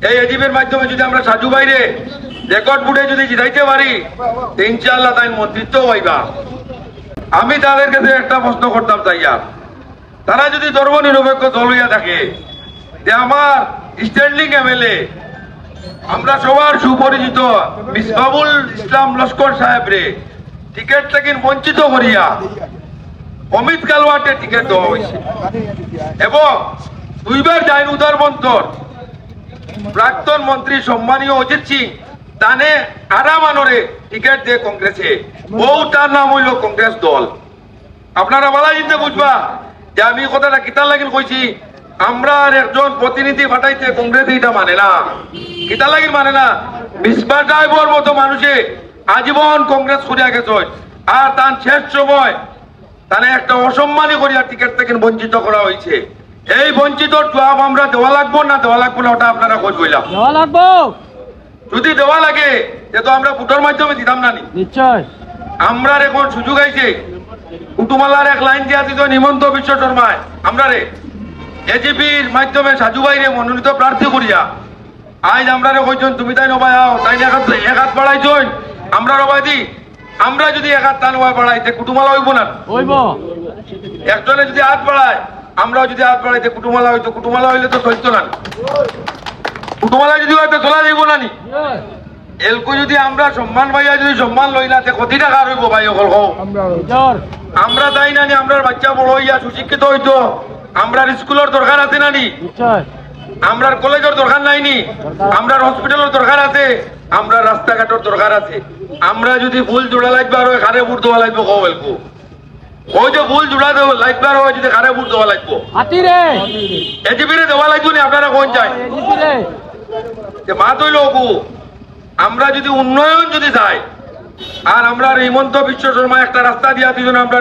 এই এজিবের মাধ্যমে যদি আমরা সাজু বাইরে রেকর্ড বুড়ে যদি জিতাইতে পারি ইনশাআল্লাহ তাই মন্ত্রিত্ব হইবা। আমি তাদের কাছে একটা প্রশ্ন করতাম চাইয়া, তারা যদি ধর্মনিরপেক্ষ দল হইয়া থাকে, যে আমার স্ট্যান্ডিং এমএলএ আমরা সবার সুপরিচিত মিসবাহুল ইসলাম লস্কর সাহেব রে টিকিট থেকে বঞ্চিত করিয়া অমিত কালওয়াটে টিকিট দেওয়া হয়েছে এবং দুইবার জাইন উদারবন্তর প্রাক্তন মন্ত্রী সম্মানীয় অজিত সিং তানে আরামানরে টিকিট দিয়ে কংগ্রেসে বউ তার নাম হইল কংগ্রেস দল। আপনারা বলা চিন্তা বুঝবা যে আমি কথাটা কিতার লাগিন কইছি, আমরা একজন প্রতিনিধি পাঠাইতে কংগ্রেস এটা মানে না, কিতার লাগিন মানে না। মিসবা সাহেবর মতো মানুষে আজীবন কংগ্রেস করিয়া গেছে আর তার শেষ সময় তানে একটা অসম্মানী করিয়া টিকিট থেকে বঞ্চিত করা হয়েছে। এই বঞ্চিতর জবাব আমরা দেওয়া লাগবো না দেওয়া লাগবো না ওটা আপনারা খোঁজ বইলাম দেওয়া লাগবো। যদি দেওয়া লাগে তো আমরা ভোটের মাধ্যমে দিতাম না নি। নিশ্চয় আমরা এখন সুযোগ আইছে কুটুমালার এক লাইন দিয়া দিত হিমন্ত বিশ্ব শর্মায় আমরা রে এজিপির মাধ্যমে সাজু বাইরে মনোনীত প্রার্থী করিয়া আজ আমরা রে কইছেন তুমি তাই নবাই আও তাই এক হাত বাড়াইছেন আমরা রবাই দি। আমরা যদি এক হাত তা নবাই বাড়াইতে কুটুমালা হইব না হইব। একজনে যদি হাত বাড়ায় আমরাও যদি হাত বাড়াইতে কুটুমালা হইতো, কুটুমালা হইলে তো চলতো না, কুটুমালা যদি হয়তো চলা যাইব না নি। এলকো যদি আমরা সম্মান পাইয়া যদি সম্মান লই না কতি টাকা রইব ভাই অকল আমরা তাই না নি। আমরা বাচ্চা বড় হইয়া সুশিক্ষিত হইতো, আমরা স্কুলের দরকার আছে না নি, আমরা কলেজের দরকার নাই নি, আমরা হসপিটালের দরকার আছে, আমরা রাস্তাঘাটের দরকার আছে। আমরা যদি ফুল জোড়া লাগবে আর খারে বুট দেওয়া লাগবে কও এলকো ওই যে ফুল জোড়া দেওয়া লাগবে আর যদি খারে বুট দেওয়া লাগবো এজিপিরে দেওয়া লাগবে না। আপনারা কোন চাই মা তৈল আমরা যদি উন্নয়ন যদি চাই আর আমরা হিমন্ত বিশ্ব শর্মা একটা রাস্তা দিয়া দিল না আমরা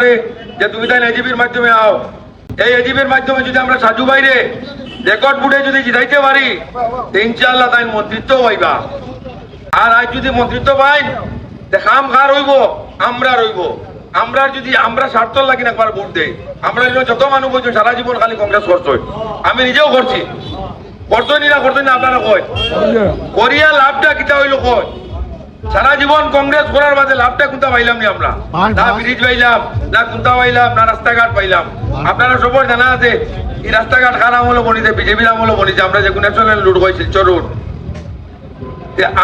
যে তুমি তাই এজিপির মাধ্যমে আও। এই এজিপির মাধ্যমে যদি আমরা সাজু বাইরে রেকর্ড বুড়ে যদি জিতাইতে পারি ইনশাআল্লাহ তাই মন্ত্রিত্ব হইবা। আর আজ যদি মন্ত্রিত্ব পাই খাম খার হইব আমরা রইব। আমরা যদি আমরা স্বার্থ লাগি না একবার ভোট দেই। আমরা যত মানুষ বলছো সারা জীবন খালি কংগ্রেস করছো, আমি নিজেও করছি, করছনি না করছনি না আপনারা কয় করিয়া লাভটা কিতা হইল কয় সারা জীবন কংগ্রেস করার বাদে লাভটা কোনটা পাইলাম নি আমরা, না ব্রিজ পাইলাম না কোনটা পাইলাম না রাস্তাঘাট পাইলাম। আপনারা সবার জানা আছে এই রাস্তাঘাট কার আমলে বনিছে, বিজেপির আমলে বনিছে। আমরা যে ন্যাশনাল রোড হয় শিলচর রোড,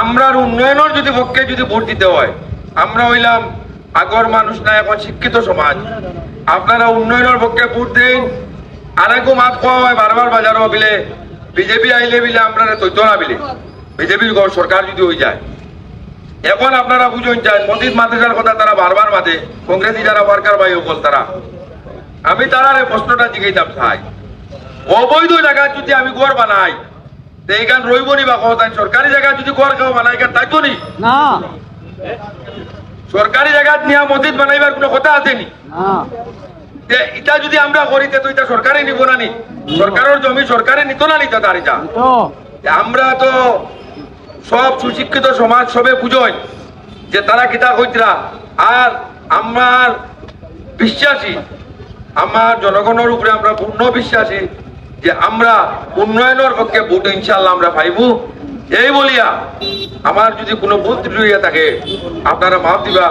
আমরা উন্নয়নের যদি পক্ষে যদি ভোট দিতে হয় আমরা হইলাম আগর মানুষ না এখন শিক্ষিত সমাজ। আপনারা উন্নয়নের পক্ষে ভোট দেন। আরেকও মাত খাওয়া হয় বারবার বাজারও বিলে বিজেপি আইলে বিলে আমরা তৈত না বিলে বিজেপির সরকার যদি হয়ে যায়। এখন আপনারা বুঝুন চান মসজিদ মাদ্রাসার কথা তারা বারবার মাঝে কংগ্রেসি যারা ওয়ার্কার ভাই সকল তারা, আমি তারা প্রশ্নটা জিজ্ঞাসা চাই অবৈধ জায়গা যদি আমি গড় বানাই এইখান রইব নি বা কথা সরকারি জায়গা যদি গড় খাওয়া বানাই তাইতো নি না সরকারি জায়গা নিয়ে মসজিদ বানাইবার কোনো কথা আসেনি। এটা যদি আমরা করি তো এটা সরকারে নিব না নি, সরকারের জমি সরকারে নিত না নিত তার এটা। আমরা তো সব সুশিক্ষিত সমাজ সবে বুঝই যে তারা কিতা কইতরা। আর আমার বিশ্বাসী আমার জনগণের উপরে আমরা পূর্ণ বিশ্বাসী যে আমরা উন্নয়নের পক্ষে ভোট ইনশাআল্লাহ আমরা পাইবো। এই বলিয়া আমার যদি কোনো ভুল ত্রুটি হইয়া থাকে আপনারা মাফ দিবা।